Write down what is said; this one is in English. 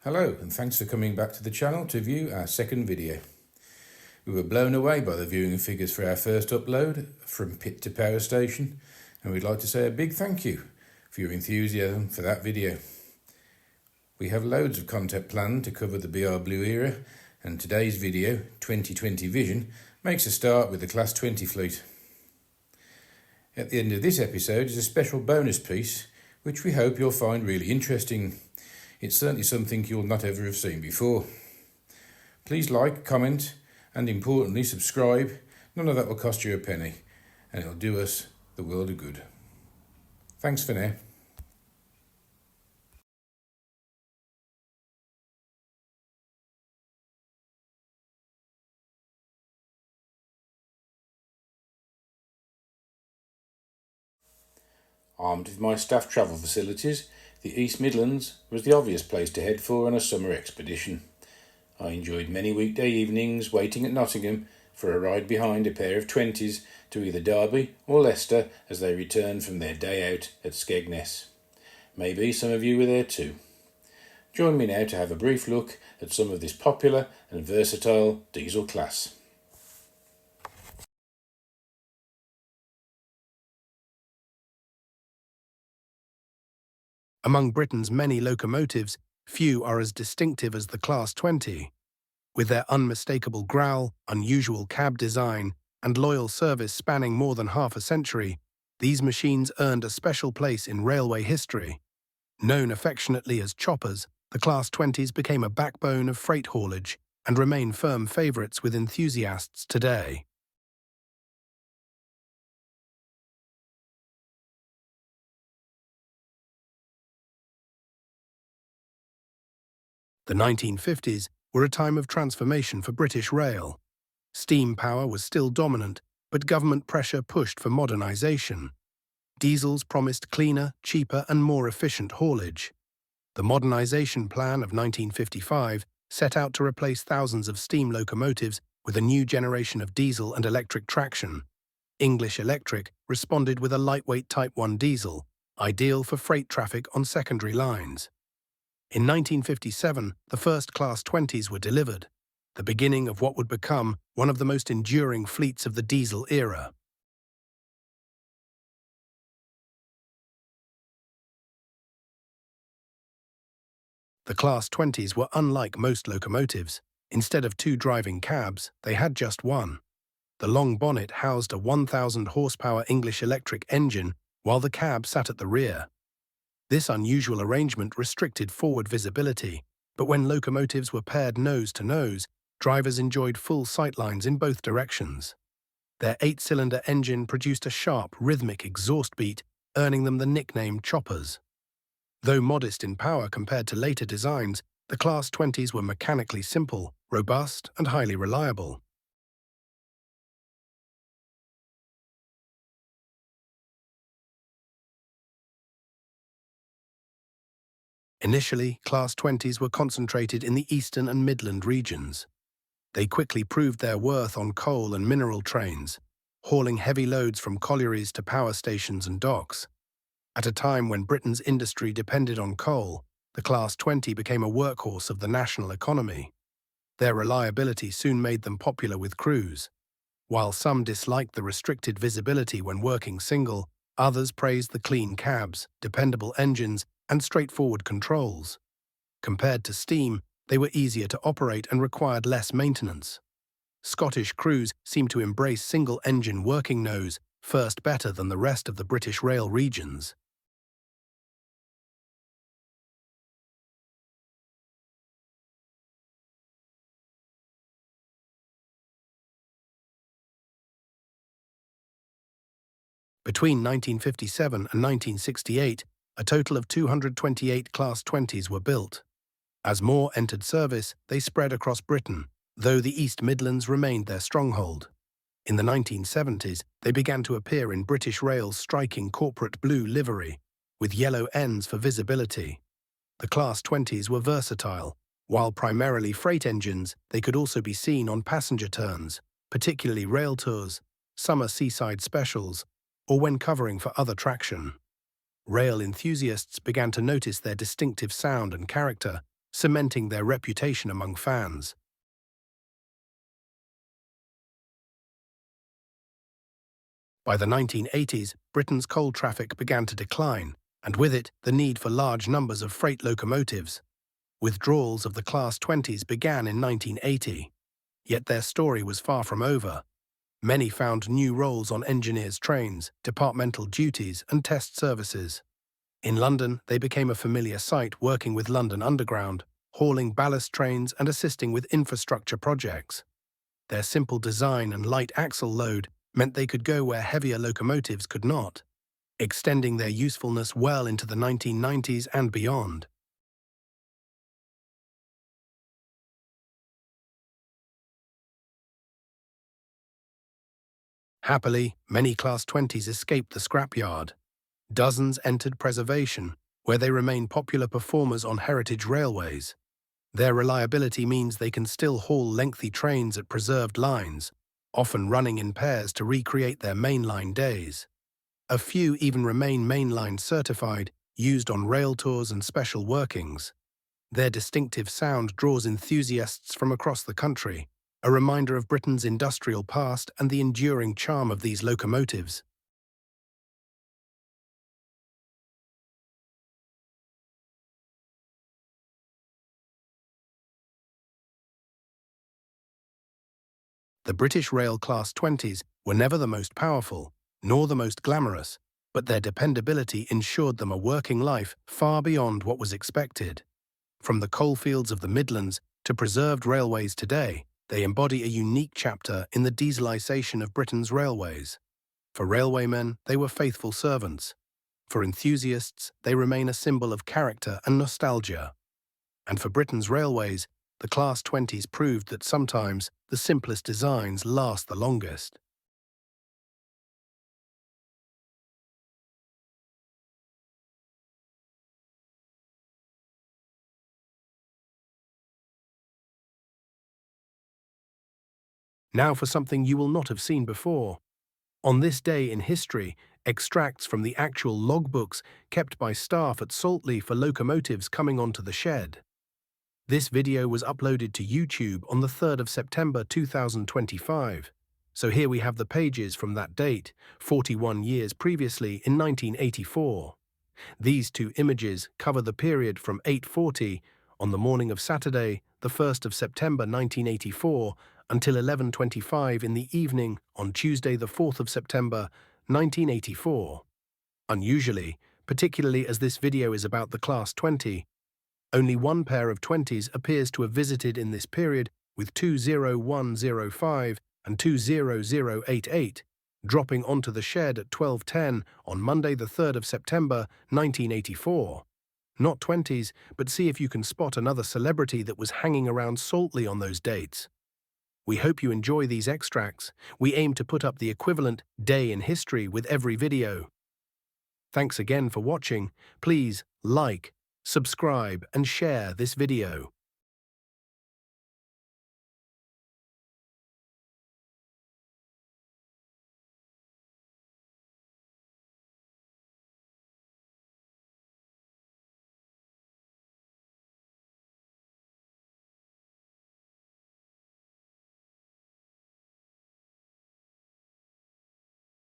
Hello, and thanks for coming back to the channel to view our second video. We were blown away by the viewing figures for our first upload from pit to power station, and we'd like to say a big thank you for your enthusiasm for that video. We have loads of content planned to cover the BR Blue era, and today's video, 2020 Vision, makes a start with the Class 20 fleet. At the end of this episode is a special bonus piece, which we hope you'll find really interesting. It's certainly something you'll not ever have seen before. Please like, comment, and importantly subscribe. None of that will cost you a penny, and it'll do us the world of good. Thanks for now. Armed with my staff travel facilities, the East Midlands was the obvious place to head for on a summer expedition. I enjoyed many weekday evenings waiting at Nottingham for a ride behind a pair of 20s to either Derby or Leicester as they returned from their day out at Skegness. Maybe some of you were there too. Join me now to have a brief look at some of this popular and versatile diesel class. Among Britain's many locomotives, few are as distinctive as the Class 20. With their unmistakable growl, unusual cab design, and loyal service spanning more than half a century, these machines earned a special place in railway history. Known affectionately as choppers, the Class 20s became a backbone of freight haulage and remain firm favourites with enthusiasts today. The 1950s were a time of transformation for British rail. Steam power was still dominant, but government pressure pushed for modernisation. Diesels promised cleaner, cheaper and more efficient haulage. The Modernisation Plan of 1955 set out to replace thousands of steam locomotives with a new generation of diesel and electric traction. English Electric responded with a lightweight Type 1 diesel, ideal for freight traffic on secondary lines. In 1957, the first Class 20s were delivered, the beginning of what would become one of the most enduring fleets of the diesel era. The Class 20s were unlike most locomotives. Instead of two driving cabs, they had just one. The long bonnet housed a 1,000 horsepower English Electric engine, while the cab sat at the rear. This unusual arrangement restricted forward visibility, but when locomotives were paired nose to nose, drivers enjoyed full sightlines in both directions. Their 8-cylinder engine produced a sharp, rhythmic exhaust beat, earning them the nickname choppers. Though modest in power compared to later designs, the Class 20s were mechanically simple, robust, and highly reliable. Initially, Class 20s were concentrated in the Eastern and Midland regions. They quickly proved their worth on coal and mineral trains, hauling heavy loads from collieries to power stations and docks. At a time when Britain's industry depended on coal, the Class 20 became a workhorse of the national economy. Their reliability soon made them popular with crews. While some disliked the restricted visibility when working single, others praised the clean cabs, dependable engines, and straightforward controls. Compared to steam, they were easier to operate and required less maintenance. Scottish crews seemed to embrace single-engine working nose first better than the rest of the British rail regions. Between 1957 and 1968, a total of 228 Class 20s were built. As more entered service, they spread across Britain, though the East Midlands remained their stronghold. In the 1970s, they began to appear in British Rail's striking corporate blue livery, with yellow ends for visibility. The Class 20s were versatile. While primarily freight engines, they could also be seen on passenger turns, particularly rail tours, summer seaside specials, or when covering for other traction. Rail enthusiasts began to notice their distinctive sound and character, cementing their reputation among fans. By the 1980s, Britain's coal traffic began to decline, and with it, the need for large numbers of freight locomotives. Withdrawals of the Class 20s began in 1980, yet their story was far from over. Many found new roles on engineers' trains, departmental duties, and test services. In London, they became a familiar sight working with London Underground, hauling ballast trains and assisting with infrastructure projects. Their simple design and light axle load meant they could go where heavier locomotives could not, extending their usefulness well into the 1990s and beyond. Happily, many Class 20s escaped the scrapyard. Dozens entered preservation, where they remain popular performers on heritage railways. Their reliability means they can still haul lengthy trains at preserved lines, often running in pairs to recreate their mainline days. A few even remain mainline certified, used on rail tours and special workings. Their distinctive sound draws enthusiasts from across the country, a reminder of Britain's industrial past and the enduring charm of these locomotives. The British Rail Class 20s were never the most powerful, nor the most glamorous, but their dependability ensured them a working life far beyond what was expected. From the coalfields of the Midlands to preserved railways today, they embody a unique chapter in the dieselisation of Britain's railways. For railwaymen, they were faithful servants. For enthusiasts, they remain a symbol of character and nostalgia. And for Britain's railways, the Class 20s proved that sometimes the simplest designs last the longest. Now for something you will not have seen before. On this day in history, extracts from the actual logbooks kept by staff at Saltley for locomotives coming onto the shed. This video was uploaded to YouTube on the 3rd of September 2025. So here we have the pages from that date, 41 years previously in 1984. These two images cover the period from 8:40 on the morning of Saturday, the 1st of September 1984, until 11:25 in the evening on Tuesday, the 4th of September 1984. Unusually, particularly as this video is about the Class 20, only one pair of 20s appears to have visited in this period, with 20105 and 20088 dropping onto the shed at 12:10 on Monday the 3rd of September 1984. Not 20s, but see if you can spot another celebrity that was hanging around Saltley on those dates. We hope you enjoy these extracts. We aim to put up the equivalent day in history with every video. Thanks again for watching. Please like, subscribe and share this video.